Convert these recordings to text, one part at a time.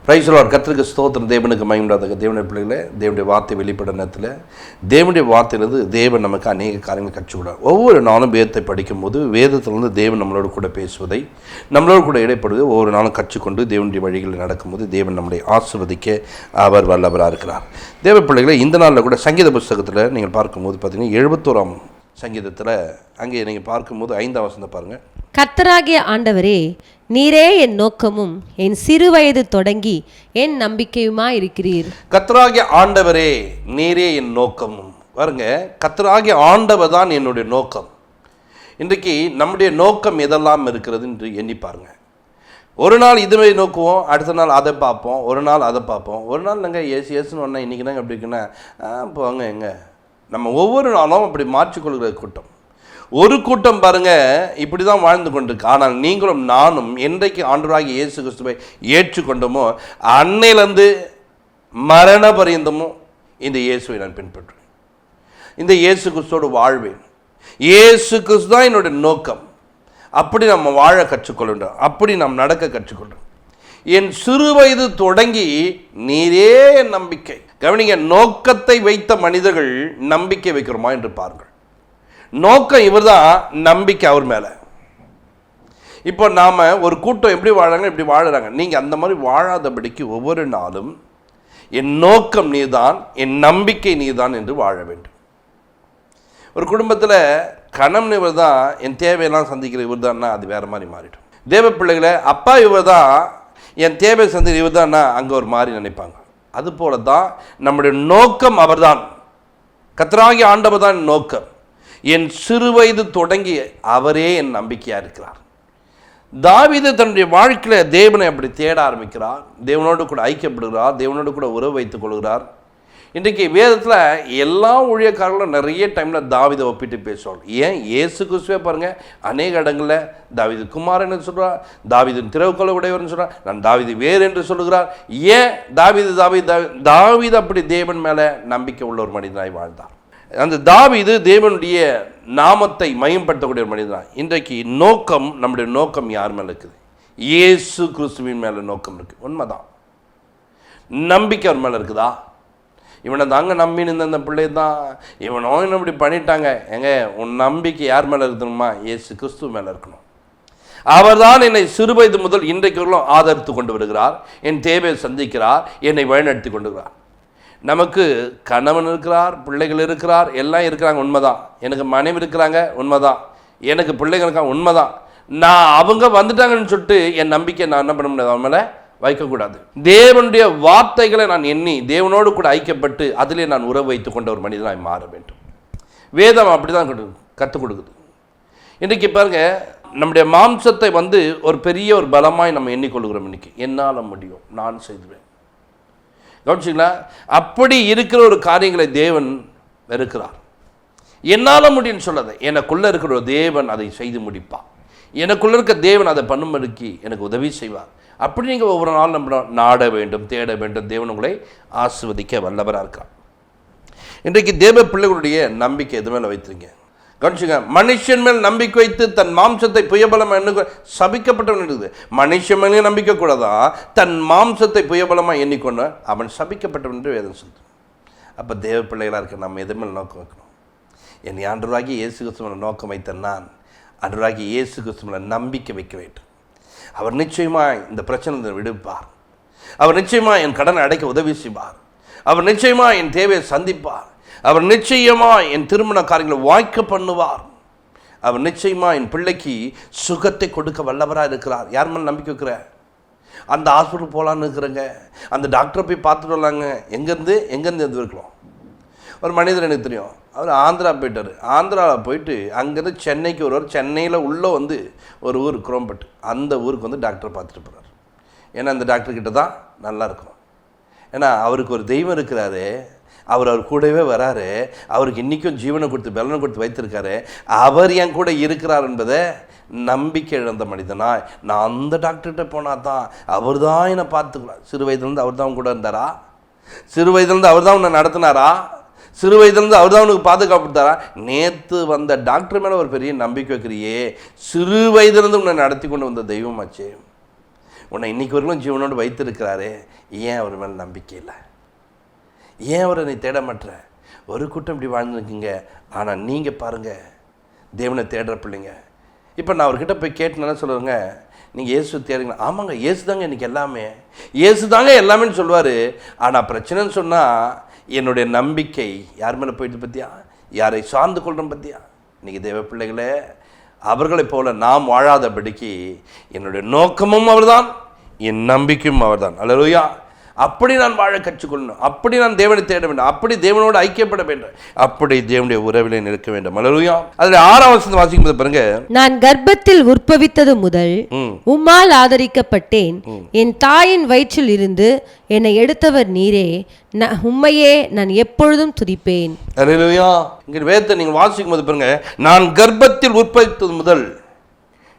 Praise the Lord. கர்த்தருக்கு ஸ்தோத்திரம். தேவனுக்கு மகிமையுண்டாக. தேவனுடைய பிள்ளைகளே, தேவனுடைய வார்த்தை வெளிப்பட நேரத்தில் தேவனுடைய வார்த்தையிலிருந்து தேவன் நமக்கு அநேக காரியங்களை கற்றுக்கூடாது. ஒவ்வொரு நாளும் வேதத்தை படிக்கும்போது வேதத்திலிருந்து தேவன் நம்மளோடு கூட பேசுவதை, நம்மளோடு கூட இடைப்படுவதை ஒவ்வொரு நாளும் கற்றுக்கொண்டு தேவனுடைய வழிகளில் நடக்கும்போது தேவன் நம்மளை ஆசீர்வதிக்க அவர் வல்லவராக இருக்கிறார். தேவ பிள்ளைகளை, இந்த நாளில் கூட சங்கீத புஸ்தகத்தில் நீங்கள் பார்க்கும்போது பார்த்தீங்கன்னா 71ஆம் சங்கீதத்தில் அங்கே நீங்கள் பார்க்கும்போது 5ஆம் வசனத்தை பாருங்கள். கர்த்தராகிய ஆண்டவரே, நீரே என் நோக்கமும் என் சிறு வயது தொடங்கி என் நம்பிக்கையுமா இருக்கிறீர். கர்த்தராகிய ஆண்டவரே, நீரே என் நோக்கமும். பாருங்க, கர்த்தராகிய ஆண்டவர் தான் என்னுடைய நோக்கம். இன்றைக்கு நம்முடைய நோக்கம் எதெல்லாம் இருக்கிறது என்று எண்ணி பாருங்க. ஒரு நாள் இதுவே நோக்குவோம், அடுத்த நாள் அதை பார்ப்போம், ஒரு நாள் அதை பார்ப்போம், ஒரு நாள் நாங்கள் ஏசுன்னு ஒன்றா இன்றைக்கி நாங்கள் எப்படி இருக்குன்னா போங்க எங்க. நம்ம ஒவ்வொரு நாளும் அப்படி மாற்றிக்கொள்கிற கூட்டம். ஒரு கூட்டம் பாருங்க இப்படி தான் வாழ்ந்து கொண்டிருக்கு. ஆனால் நீங்களும் நானும் என்றைக்கு ஆண்டவராகிய இயேசு கிறிஸ்துவை ஏற்றுக்கொண்டோமோ அன்னையிலேருந்து மரண பரியந்தமும் இந்த இயேசுவை நான் பின்பற்றுவேன். இந்த இயேசு கிறிஸ்துவோடு வாழ்வேன். இயேசு கிறிஸ்து தான் என்னுடைய நோக்கம். அப்படி நம்ம வாழ கற்றுக்கொள்கின்றோம், அப்படி நாம் நடக்க கற்றுக்கொள்கிறோம். என் சிறு வயது தொடங்கி நீரே என் நம்பிக்கை. கவனிங்க, நோக்கத்தை வைத்த மனிதர்கள் நம்பிக்கை வைக்கிறோமா என்று பாருங்கள். நோக்கம் இவர் தான், நம்பிக்கை அவர் மேலே. இப்போ நாம் ஒரு கூட்டம் எப்படி வாழறாங்க, இப்படி வாழறாங்க. நீங்கள் அந்த மாதிரி வாழாதபடிக்கு ஒவ்வொரு நாளும் என் நோக்கம் நீதான், என் நம்பிக்கை நீதான் என்று வாழ வேண்டும். ஒரு குடும்பத்தில் கணவன் இவர் தான், என் தேவையெல்லாம் சந்திக்கிற இவர் தான்னா அது வேறு மாதிரி மாறிடும். தேவ பிள்ளைகளை, அப்பா இவர் தான், என் தேவை சந்திக்கிற இவர் தான்னா அங்கே ஒரு மாதிரி நினைப்பாங்க. அதுபோல தான் நம்முடைய நோக்கம் அவர் தான். கர்த்தராகிய ஆண்டவர் தான் நோக்கம். என் சிறு வயது தொடங்கி அவரே என் நம்பிக்கையாக இருக்கிறார். தாவீது தன்னுடைய வாழ்க்கையில் தேவனை அப்படி தேட ஆரம்பிக்கிறார். தேவனோடு கூட ஐக்கியப்படுகிறார், தேவனோடு கூட உறவு வைத்துக் கொள்கிறார். இன்றைக்கு வேதத்தில் எல்லா ஊழியக்காரர்களும் நிறைய டைமில் தாவீதை ஒப்பிட்டு பேசுவாங்க. ஏன் இயேசு கிறிஸ்துவே பாருங்கள், அநேக இடங்களில் தாவீது குமாரன் என்று சொல்கிறார், தாவீதின் திறவுகோலை உடையவர் சொல்கிறார், நான் தாவீது வேறு என்று சொல்லுகிறார். ஏன் தாவீது அப்படி தேவன் மேலே நம்பிக்கை உள்ள ஒரு மனிதனாய் வாழ்ந்தார். அந்த தாவீது தேவனுடைய நாமத்தை மயம்படுத்தக்கூடிய ஒரு மனிதன். இன்றைக்கு நோக்கம், நம்முடைய நோக்கம் யார் மேலே இருக்குது? இயேசு கிறிஸ்துவின் மேலே நோக்கம் இருக்குது. உண்மைதான். நம்பிக்கை அவர் மேலே இருக்குதா? இவனை தாங்க நம்பின்னு இந்த பிள்ளை தான், இவனோ இன்னும் இப்படி பண்ணிட்டாங்க. எங்க உன் நம்பிக்கை யார் மேலே இருக்கணுமா? இயேசு கிறிஸ்துவ மேலே இருக்கணும். அவர் தான் என்னை சிறு வயது முதல் இன்றைக்கு ஆதரித்து கொண்டு வருகிறார், என் தேவையை சந்திக்கிறார், என்னை வழிநடத்தி கொண்டு வருகிறார். நமக்கு கணவன் இருக்கிறார், பிள்ளைகள் இருக்கிறார், எல்லாம் இருக்கிறாங்க, உண்மைதான். எனக்கு மனைவி இருக்கிறாங்க, உண்மைதான். எனக்கு பிள்ளைகள் இருக்காங்க, உண்மைதான். நான் அவங்க வந்துட்டாங்கன்னு சொல்லிட்டு என் நம்பிக்கை நான் என்ன பண்ண முடியாது, அவன் மேலே வைக்கக்கூடாது. தேவனுடைய வார்த்தைகளை நான் எண்ணி தேவனோடு கூட ஐக்கியப்பட்டு அதிலே நான் உறவு வைத்துக் கொண்ட ஒரு மனிதனாய் மாற வேண்டும். வேதம் அப்படி தான் கற்றுக் கொடுக்குது. இன்றைக்கி பாருங்க, நம்முடைய மாம்சத்தை ஒரு பெரிய ஒரு பலமாய் நம்ம எண்ணிக்கொள்கிறோம். இன்றைக்கி என்னால் முடியும், நான் செய்துவேன். கவனிச்சிங்களா? அப்படி இருக்கிற ஒரு காரியங்களை தேவன் வெறுக்கிறார். என்னால் முடியும்னு சொல்லாத, எனக்குள்ளே இருக்கிற ஒரு தேவன் அதை செய்து முடிப்பார். எனக்குள்ளே இருக்க தேவன் அதை பண்ணும்படிக்கு எனக்கு உதவி செய்வார். அப்படி நீங்கள் ஒவ்வொரு நாளும் நம்ம நாட வேண்டும், தேட வேண்டும். தேவன் உங்களை ஆசீர்வதிக்க வல்லவராக இருக்கிறார். இன்றைக்கு தேவ பிள்ளைகளுடைய நம்பிக்கை எது மேலே வைத்திருங்க? கவனிச்சுங்க, மனுஷன் மேல் நம்பிக்கை வைத்து தன் மாம்சத்தை புயபலமாக எண்ணு சபிக்கப்பட்டவன் இருக்குது. மனுஷன் மேலே நம்பிக்கை கூடதா, தன் மாம்சத்தை புயபலமாக எண்ணிக்கொண்டு அவன் சபிக்கப்பட்டவன் என்று வேதம் சொல்லுது. அப்போ தேவ பிள்ளைகளாக இருக்க நம்ம எது மேல் நோக்கம் வைக்கணும்? என் ஆண்டவராகிய இயேசு கிறிஸ்துவில நோக்கம் வைத்த நான் ஆண்டவராகிய இயேசு கிறிஸ்துவில நம்பிக்கை வைக்க வேண்டும். அவர் நிச்சயமாக இந்த பிரச்சனை விடுப்பார். அவர் நிச்சயமாக என் கடனை அடைக்க உதவி செய்வார். அவர் நிச்சயமாக என் தேவையை சந்திப்பார். அவர் நிச்சயமாக என் திருமண காரியங்களை வாய்க்க பண்ணுவார். அவர் நிச்சயமாக என் பிள்ளைக்கு சுகத்தை கொடுக்க வல்லவராக இருக்கிறார். யார் மேலே நம்பிக்கை வைக்கிற? அந்த ஹாஸ்பிட்டல் போகலான்னு இருக்கிறேங்க, அந்த டாக்டரை போய் பார்த்துட்டு வரலாங்க. எங்கேருந்து இருக்கலாம்? ஒரு மனிதர் எனக்கு தெரியும், அவர் ஆந்திரா போயிட்டார். ஆந்திராவில் போயிட்டு அங்கேருந்து சென்னைக்கு வருவார். சென்னையில் உள்ளே ஒரு ஊர் குரோம்பட்டு, அந்த ஊருக்கு டாக்டரை பார்த்துட்டு போகிறார். ஏன்னா அந்த டாக்டர்கிட்ட தான் நல்லா இருக்கும். ஏன்னா அவருக்கு ஒரு தெய்வம் இருக்கிறாரு, அவர் கூடவே வராரு, அவருக்கு இன்றைக்கும் ஜீவனை கொடுத்து பலனை கொடுத்து வைத்திருக்காரு. அவர் என் கூட இருக்கிறார் என்பதை நம்பிக்கை இழந்த மனிதனா நான் அந்த டாக்டர்கிட்ட போனால் தான் அவர் தான் என்னை பார்த்துக்கலாம். சிறு வயதுலேருந்து அவர் தான் கூட இருந்தாரா? சிறு வயதுலேருந்து அவர் தான் உன்னை நடத்தினாரா? சிறு வயதுலேருந்து அவர் தான் உனக்கு பாதுகாப்பு தரா? நேற்று வந்த டாக்டர் மேலே ஒரு பெரிய நம்பிக்கை வைக்கிறியே, சிறு வயதுலேருந்து உன்னை நடத்தி கொண்டு வந்த தெய்வமாச்சே. உன்னை இன்னைக்கு வரைக்கும் ஜீவனோடு வைத்திருக்கிறாரே, ஏன் அவர் மேலே நம்பிக்கை இல்லை? ஏன் அவரை நீ தேட மாட்ற? ஒரு கூட்டம் இப்படி வாழ்ந்துருக்கீங்க. ஆனால் நீங்கள் பாருங்கள், தேவனை தேடுற பிள்ளைங்க. இப்போ நான் அவர்கிட்ட போய் கேட்டேன்னா சொல்லுவாங்க, நீங்கள் இயேசு தேடுங்க. ஆமாங்க, இயேசு தாங்க இன்றைக்கி எல்லாமே, இயேசு தாங்க எல்லாமேன்னு சொல்லுவார். ஆனால் பிரச்சனைன்னு சொன்னால் என்னுடைய நம்பிக்கை யார் மேலே போயிட்டு பற்றியா, யாரை சார்ந்து கொள்கிறோம் பற்றியா? இன்றைக்கி தேவ பிள்ளைகளே, அவர்களைப் போல நாம் வாழாதபடிக்கு என்னுடைய நோக்கமும் அவர்தான், என் நம்பிக்கையும் அவர்தான். அல்லேலூயா. அப்படி நான் வாழ கற்றுக்கொள்ளணும், அப்படி நான் தேவனை தேட வேண்டும், அப்படி தேவனோடு ஐக்கியப்பட வேண்டும், அப்படி தேவனுடைய உறவிலே நிற்க வேண்டும். அல்லேலூயா. அதில் 6ஆம் வசனத்தை வாசிக்கும்போது பாருங்க, நான் கர்ப்பத்தில் உற்பவித்தது முதல் உம்மால் ஆதரிக்கப்பட்டேன், என் தாயின் வயிற்றில் இருந்து என்னை எடுத்தவர் நீரே, உம்மையே நான் எப்பொழுதும் துதிப்பேன். அல்லேலூயா. இங்க வேதத்தை நீங்க வாசிக்கும் போது பாருங்க, நான் கர்ப்பத்தில் உற்பவித்தது முதல்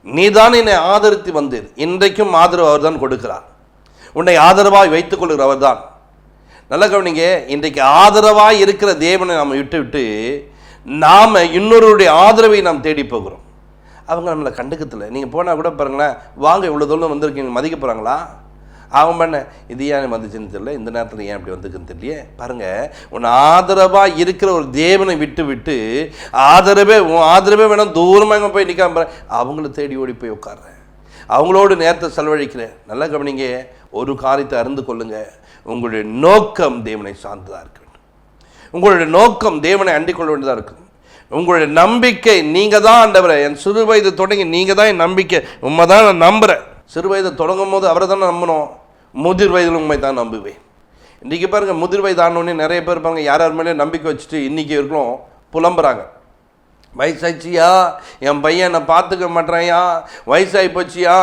நீதான் என்னை ஆதரித்து வந்தீர். இன்றைக்கும் ஆதரவு அவர் தான் கொடுக்கிறார். உன்னை ஆதரவாய் வைத்துக் கொள்கிறவர் தான். நல்ல கவனிங்க, இன்றைக்கு ஆதரவாய் இருக்கிற தேவனை நாம் விட்டு நாம் இன்னொருடைய ஆதரவை நாம் தேடி போகிறோம். அவங்க நம்மளை கண்டுக்கத்தில். நீங்கள் போனால் கூட பாருங்களேன், வாங்க இவ்வளோ தூரம் வந்திருக்கீங்க, மதிக்க போகிறாங்களா? அவங்க பண்ண இது ஏன் மதிச்சுன்னு தெரியல, இந்த நேரத்தில் ஏன் அப்படி வந்துக்குன்னு தெரியலையே. பாருங்கள், உன் ஆதரவாக இருக்கிற ஒரு தேவனை விட்டு ஆதரவே வேணாம், தூரமாக போய் நிற்காம அவங்கள தேடி ஓடி போய் உட்கார்றேன், அவங்களோடு நேரத்தை செலவழிக்கிறேன். நல்லா கவனிங்க, ஒரு காரியத்தை அறிந்து கொள்ளுங்க, உங்களுடைய நோக்கம் தேவனை சார்ந்ததாக இருக்க வேண்டும். உங்களுடைய நோக்கம் தேவனை அண்டிக் கொள்ள வேண்டியதாக இருக்கும். உங்களுடைய நம்பிக்கை நீங்கள் தான் ஆண்டவரே. என் சிறு வயது தொடங்கி நீங்கள் தான் என் நம்பிக்கை, உண்மை தான் நான் நம்புகிறேன். சிறு வயது தொடங்கும் போது அவரை தானே நம்பணும், முதிர் வயதில் உண்மை தான் நம்புவேன். இன்றைக்கி பாருங்கள், முதிர் வயது ஆனோடனே நிறைய பேர் பாருங்கள், யார் மேலே நம்பிக்கை வச்சுட்டு இன்றைக்கி இருக்கணும் புலம்புறாங்க. வயசாயிச்சியா, என் பையன் என்னை பார்த்துக்க மாட்டேறாயா, வயசாகி போச்சியா,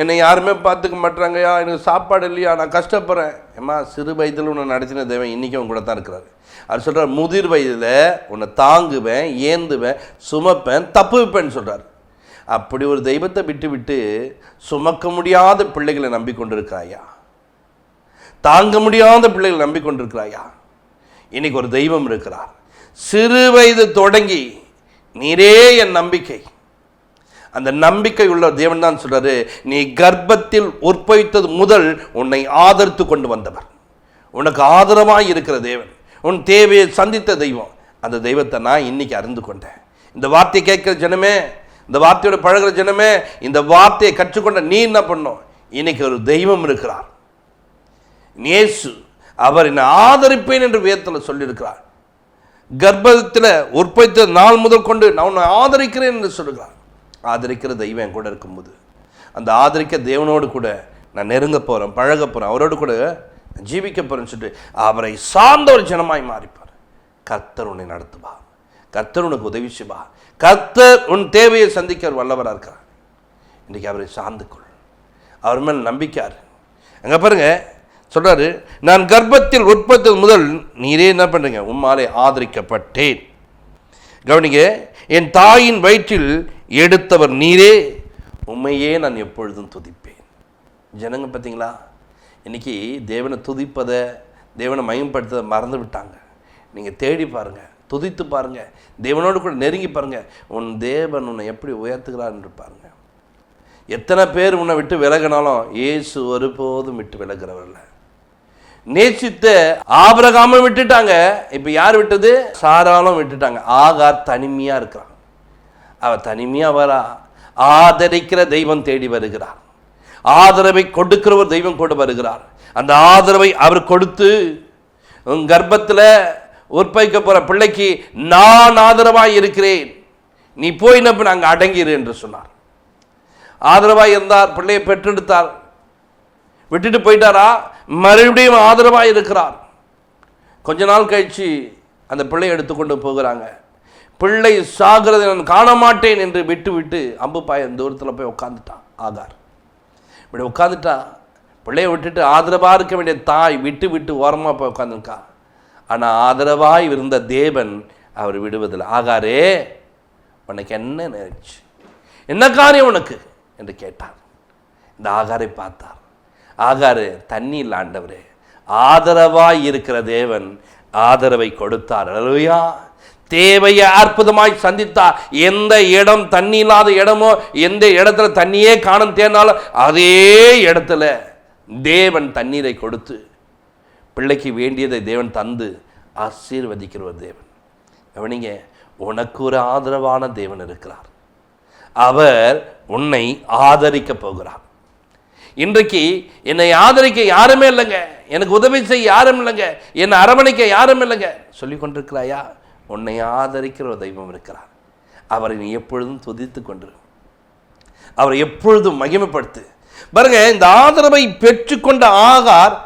என்னை யாருமே பார்த்துக்க மாட்டேறாங்கய்யா, எனக்கு சாப்பாடு இல்லையா, நான் கஷ்டப்படுறேன். ஏம்மா, சிறு வயதில் உன்னை நடத்தின தேவன் இன்றைக்கும் உங்க கூட தான் இருக்கிறாரு. அவர் சொல்கிறார், முதிர் வயதில் உன்னை தாங்குவேன், ஏந்துவேன், சுமப்பேன், தப்பு வைப்பேன்னு சொல்கிறார். அப்படி ஒரு தெய்வத்தை விட்டு சுமக்க முடியாத பிள்ளைகளை நம்பிக்கொண்டிருக்கிறாயா, தாங்க முடியாத பிள்ளைகளை நம்பிக்கொண்டிருக்கிறாயா? இன்னைக்கு ஒரு தெய்வம் இருக்கிறார். சிறு வயது தொடங்கி நீரே என் நம்பிக்கை. அந்த நம்பிக்கை உள்ள தேவன் தான் சொல்றாரு, நீ கர்ப்பத்தில் உற்பவித்தது முதல் உன்னை ஆதரித்து கொண்டு வந்தவர், உனக்கு ஆதரவாய் இருக்கிற தேவன், உன் தேவையை சந்தித்த தெய்வம். அந்த தெய்வத்தை நான் இன்னைக்கு அறிந்து கொண்டேன். இந்த வார்த்தையை கேட்கிற ஜனமே, இந்த வார்த்தையோட பழகிற ஜனமே, இந்த வார்த்தையை கற்றுக்கொண்ட நீ என்ன பண்ணும்? இன்னைக்கு ஒரு தெய்வம் இருக்கிறார், இயேசு. அவர் என்னை ஆதரிப்பேன் என்று வேதத்தில் சொல்லியிருக்கிறார். கர்ப்பத்தில் உற்பத்தி நாள் முதல் கொண்டு நான் உன்னை ஆதரிக்கிறேன் என்று சொல்லுகிறார். ஆதரிக்கிற தெய்வம் என் கூட இருக்கும்போது, அந்த ஆதரிக்க தேவனோடு கூட நான் நெருங்க போகிறேன், பழக போகிறேன், அவரோடு கூட ஜீவிக்க போகிறேன்னு சொல்லிட்டு அவரை சார்ந்த ஒரு ஜனமாய் மாறிப்பார். கர்த்தர் உன்னை நடத்துவார், கர்த்தர் உனக்கு உதவி செய்வார், கர்த்தர் உன் தேவையை சந்திக்க வல்லவராக இருக்கிறார். இன்றைக்கி அவரை சார்ந்து கொள், அவர் மேல் நம்பிக்கார். அங்கே பாருங்க சொல்றாரு, நான் கர்ப்பத்தில் உற்பத்தி முதல் நீரே என்ன பண்றீங்க, உம்மாலே ஆதரிக்கப்பட்டேன். கவனிங்க, என் தாயின் வயிற்றில் எடுத்தவர் நீரே, உண்மையே நான் எப்பொழுதும் துதிப்பேன். ஜனங்க பார்த்தீங்களா, இன்னைக்கு தேவனை துதிப்பதை, தேவனை மயம்படுத்ததை மறந்து விட்டாங்க. நீங்கள் தேடி பாருங்க, துதித்து பாருங்க, தேவனோடு கூட நெருங்கி பாருங்க, உன் தேவன் உன்னை எப்படி உயர்த்துகிறான்னு பாருங்க. எத்தனை பேர் உன்னை விட்டு விலகினாலும் இயேசு ஒருபோதும் விட்டு விலகிறவர்ல. நேசித்த ஆபிரகாமை விட்டுட்டாங்க, இப்ப யார் விட்டது? சாராலும் விட்டுட்டாங்க. ஆகார் தனிமையா இருக்கிறான். அவ தனிமையா வரா, ஆதரிக்கிற தெய்வம் தேடி வருகிறார், ஆதரவை கொடுக்கிறவர் தெய்வம் கொண்டு வருகிறார். அந்த ஆதரவை அவர் கொடுத்து உன் கர்ப்பத்தில் உற்பவிக்க போற பிள்ளைக்கு நான் ஆதரவாய் இருக்கிறேன், நீ போய் அங்கே அடங்கிரு என்று சொன்னார். ஆதரவாய் இருந்தார், பிள்ளையை பெற்றெடுத்தார், விட்டுட்டு போயிட்டாரா, மறுபடியும் ஆதரவாக இருக்கிறார். கொஞ்ச நாள் கழிச்சு அந்த பிள்ளையை எடுத்துக்கொண்டு போகிறாங்க. பிள்ளை சாகிறதை நான் காண மாட்டேன் என்று விட்டு அம்பு பாய தூரத்தில் போய் உட்காந்துட்டான் ஆகார். இப்படி உட்காந்துட்டா, பிள்ளையை விட்டுட்டு ஆதரவாக இருக்க வேண்டிய தாய் விட்டு ஓரமாக போய் உட்காந்துருக்கா. ஆனால் ஆதரவாய் இருந்த தேவன் அவர் விடுவதில்லை. ஆகாரே, உனக்கு என்ன நினைச்சு, என்ன காரியம் உனக்கு என்று கேட்டார். இந்த ஆகாரை பார்த்தார். ஆகாரு, தண்ணி இல்லை ஆண்டவரே, ஆதரவாய் இருக்கிற தேவன் ஆதரவை கொடுத்தார். அல்லேலூயா. தேவையை அற்புதமாய் சந்தித்தார். எந்த இடம் தண்ணி இல்லாத இடமோ, எந்த இடத்துல தண்ணியே காணும் தேனாலும் அதே இடத்துல தேவன் தண்ணீரை கொடுத்து பிள்ளைக்கு வேண்டியதை தேவன் தந்து ஆசீர்வதிக்கிற ஒரு தேவன். கவனிங்க, உனக்கு ஒரு ஆதரவான தேவன் இருக்கிறார். அவர் உன்னை ஆதரிக்க போகிறார். இன்றைக்கு என்னை ஆதரிக்க யாருமே இல்லைங்க, எனக்கு உதவி செய்ய யாரும் இல்லைங்க, என்னை அரவணைக்க யாரும் இல்லைங்க சொல்லி கொண்டிருக்கிறாயா? உன்னை ஆதரிக்கிற ஒரு தெய்வம் இருக்கிறார். அவரை நீ எப்பொழுதும் துதித்து கொண்டு அவரை எப்பொழுதும் மகிமைப்படுத்து. பாருங்க, இந்த ஆதரவை பெற்றுக்கொண்ட ஆகார்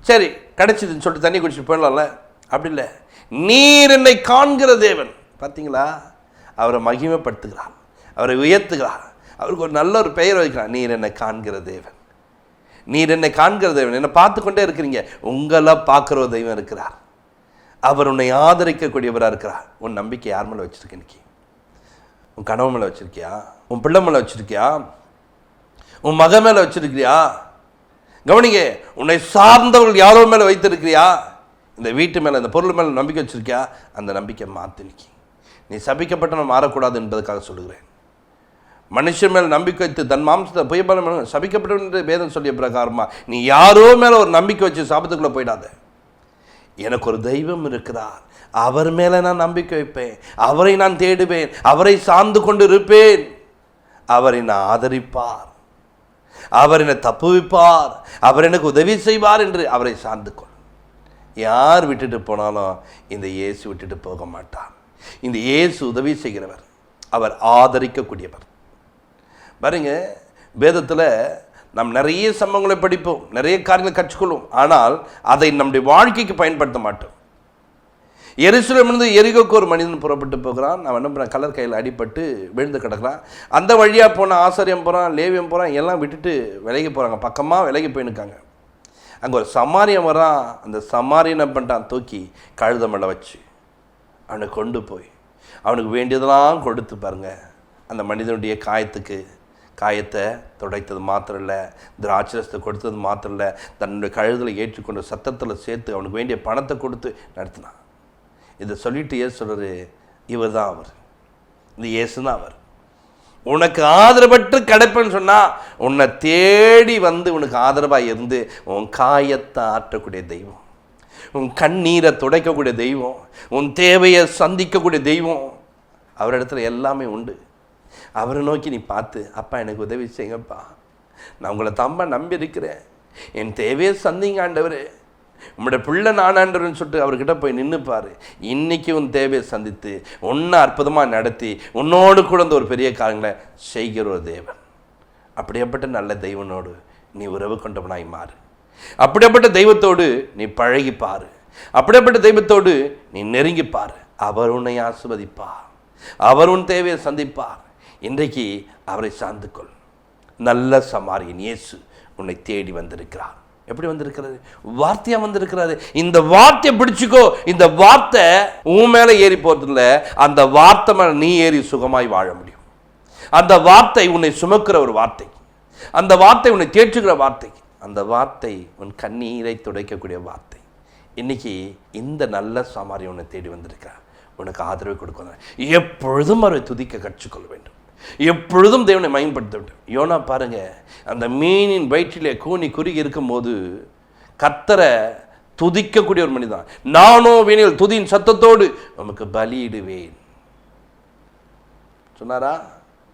சரி கிடைச்சதுன்னு சொல்லிட்டு தண்ணி குடிச்சிட்டு போயிடலாம்ல, அப்படி இல்லை. நீர் என்னை காண்கிற தேவன். பார்த்தீங்களா? அவரை மகிமைப்படுத்துகிறார், அவரை உயர்த்துகிறார், அவருக்கு ஒரு நல்ல ஒரு பெயர் வைக்கிறார். நீர் என்னை காண்கிற தேவன், நீர் என்னை காண்கிற தேவன். என்னை பார்த்து கொண்டே இருக்கிறீங்க, உங்களை பார்க்குற ஒரு தெய்வம் இருக்கிறார். அவர் உன்னை ஆதரிக்கக்கூடியவராக இருக்கிறார். உன் நம்பிக்கை யார் மேலே வச்சுருக்க? இன்னைக்கு உன் கனவு மேலே வச்சுருக்கியா? உன் பிள்ளை மேலே வச்சுருக்கியா? உன் மக மேலே வச்சுருக்கிறியா? கவனிங்க, உன்னை சார்ந்தவர்கள் யாரோ மேலே வைத்திருக்கிறியா? இந்த வீட்டு மேலே, இந்த பொருள் மேலே நம்பிக்கை வச்சுருக்கியா? அந்த நம்பிக்கை மாற்றி நிற்கி. நீ சபிக்கப்பட்டவன் மாறக்கூடாது என்பதற்காக சொல்லுகிறேன். மனுஷன் மேலே நம்பிக்கை வைத்து தன் மாம்சத்தை புயபலம் சபிக்கப்பட்டவன் என்று வேதம் சொல்லிய பிரகாரமா நீ யாரோ மேலே ஒரு நம்பிக்கை வச்சு சாபத்துக்குள்ளே போயிடாத. எனக்கு ஒரு தெய்வம் இருக்கிறார், அவர் மேலே நான் நம்பிக்கை வைப்பேன், அவரை நான் தேடுவேன், அவரை சார்ந்து கொண்டு இருப்பேன். அவர் என்னை ஆதரிப்பார், அவர் என்னை தப்புவிப்பார், அவர் எனக்கு உதவி செய்வார் என்று அவரை சார்ந்து கொள். யார் விட்டுட்டு போனாலும் இந்த இயேசு விட்டுட்டு போக மாட்டார். இந்த இயேசு உதவி செய்கிறவர், அவர் ஆதரிக்கக்கூடியவர். பாருங்க, வேதத்தில் நாம் நிறைய சம்பவங்களை படிப்போம், நிறைய காரியங்களை கற்றுக்கொள்வோம், ஆனால் அதை நம்முடைய வாழ்க்கைக்கு பயன்படுத்த மாட்டோம். எருசலேமிலிருந்து எரிகோக்கு ஒரு மனிதன் புறப்பட்டு போகிறான். நான் என்ன பண்ணுறேன், கலர் கையில் அடிபட்டு விழுந்து கிடக்கிறான். அந்த வழியாக போன ஆசாரியம் போகிறான், லேவியம் போகிறான், எல்லாம் விட்டுட்டு விலகி போகிறாங்க, பக்கமாக விலகி போயினுக்காங்க. அங்கே ஒரு சமாரியம் வரான். அந்த சமாரியன் என்ன பண்ணிட்டான், தூக்கி கழுத மேலே வச்சு அவனை கொண்டு போய் அவனுக்கு வேண்டியதெல்லாம் கொடுத்து பாருங்க. அந்த மனிதனுடைய காயத்தை துடைத்தது மாத்திரம் இல்லை, திராட்சரசத்தை கொடுத்தது மாத்திரம் இல்லை, தன்னுடைய கழுதில் ஏற்றுக்கொண்ட சத்தத்தில் சேர்த்து அவனுக்கு வேண்டிய பணத்தை கொடுத்து நடத்தினான். இதை சொல்லிட்டு ஏசு சொல்கிறாரு, இவர் தான் அவர், இந்த இயேசு தான் அவர். உனக்கு ஆதரவற்று கிடைப்பேன்னு சொன்னால் உன்னை தேடி வந்து உனக்கு ஆதரவாக இருந்து உன் காயத்தை ஆற்றக்கூடிய தெய்வம், உன் கண்ணீரை துடைக்கக்கூடிய தெய்வம், உன் தேவையை சந்திக்கக்கூடிய தெய்வம். அவரிடத்துல எல்லாமே உண்டு. அவரை நோக்கி நீ பார்த்து, அப்பா எனக்கு உதவி செய்யுங்கப்பா, நான் உங்களை தம்ப நம்பி இருக்கிறேன், என் தேவையை சந்திங்க ஆண்டவர், உங்களோட பிள்ளை நானாண்டவர்னு சொல்லிட்டு அவர்கிட்ட போய் நின்றுப்பார். இன்றைக்கி உன் தேவையை சந்தித்து ஒன்று அற்புதமாக நடத்தி உன்னோடு கூட இந்த ஒரு பெரிய காரியங்களை செய்கிற ஒரு தேவன். அப்படியேப்பட்ட நல்ல தெய்வனோடு நீ உறவு கொண்டவனாய் மாறு. அப்படியேப்பட்ட தெய்வத்தோடு நீ பழகிப்பார், அப்படியேப்பட்ட தெய்வத்தோடு நீ நெருங்கிப்பார். அவர் உன்னை ஆசீர்வதிப்பார், அவர் உன் தேவையை சந்திப்பார். இன்றைக்கு அவரை சார்ந்து கொள். நல்ல சமாரியன் இயேசு உன்னை தேடி வந்திருக்கிறார். எப்படி வந்திருக்கிறது? வார்த்தையாக வந்திருக்கிறாரு. இந்த வார்த்தையை பிடிச்சிக்கோ. இந்த வார்த்தை உன் மேலே ஏறி போகிறதில்ல, அந்த வார்த்தை மேலே நீ ஏறி சுகமாய் வாழ முடியும். அந்த வார்த்தை உன்னை சுமக்கிற ஒரு வார்த்தை, அந்த வார்த்தை உன்னை தேற்றுகிற வார்த்தை, அந்த வார்த்தை உன் கண்ணீரை துடைக்கக்கூடிய வார்த்தை. இன்னைக்கு இந்த நல்ல சமாரி உன்னை தேடி வந்திருக்கிறார். உனக்கு ஆதரவு கொடுக்கணும். எப்பொழுதும் அவரை துதிக்க கற்றுக்கொள்ள வேண்டும், எப்பொழுதும் தேவனை மயன்படுத்த வேண்டும். யோனா பாருங்க, அந்த மீனின் வயிற்றிலே கூனி குறுகி இருக்கும் போது கர்த்தரை துதிக்கக்கூடிய ஒரு மனிதன். நானோ வீணில் துதியின் சத்தத்தோடு உமக்கு பலியிடுவேன் சொன்னாரா?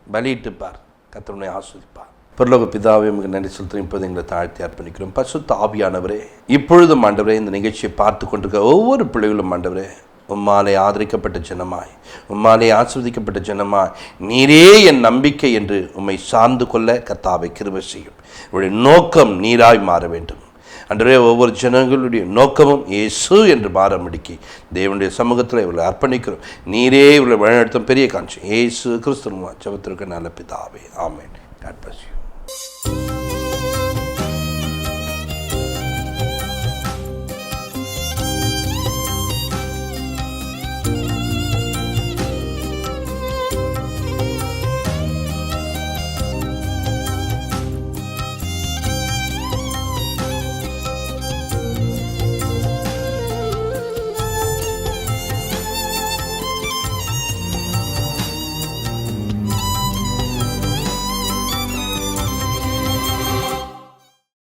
பலியிட்டுப்பார், கர்த்தர் உன்னை ஆஸ்வதிப்பார். பரலோக பிதாவே, உங்களுக்கு நன்றி செலுத்துகிறோம். இப்போது எங்களை தாழ்த்தி அர்ப்பணிக்கிறோம். பரிசுத்த ஆவியானவரே, இப்பொழுதும் ஆண்டவரே, இந்த நிகழ்ச்சியை பார்த்து கொண்டிருக்க ஒவ்வொரு பிள்ளைகளும் ஆண்டவரே, உம்மாலே ஆதரிக்கப்பட்ட ஜனமாய், உம்மாலே ஆசீர்வதிக்கப்பட்ட ஜனமாய், நீரே என் நம்பிக்கை என்று உம்மை சார்ந்து கொள்ள கர்த்தாவே கிருபை செய்யும். உங்களுடைய நோக்கம் நீராய் மாற வேண்டும் ஆண்டவரே. ஒவ்வொரு ஜனங்களுடைய நோக்கமும் இயேசு என்று மாறமுடிக்கி தேவனுடைய சமூகத்தில் இவர்களை அர்ப்பணிக்கிறோம். நீரே இவர்களை வழிநடத்தும் பெரிய காட்சி இயேசு கிறிஸ்துவின் ஜெபத்திற்கு நல்ல பிதாவே, ஆமென். God bless you.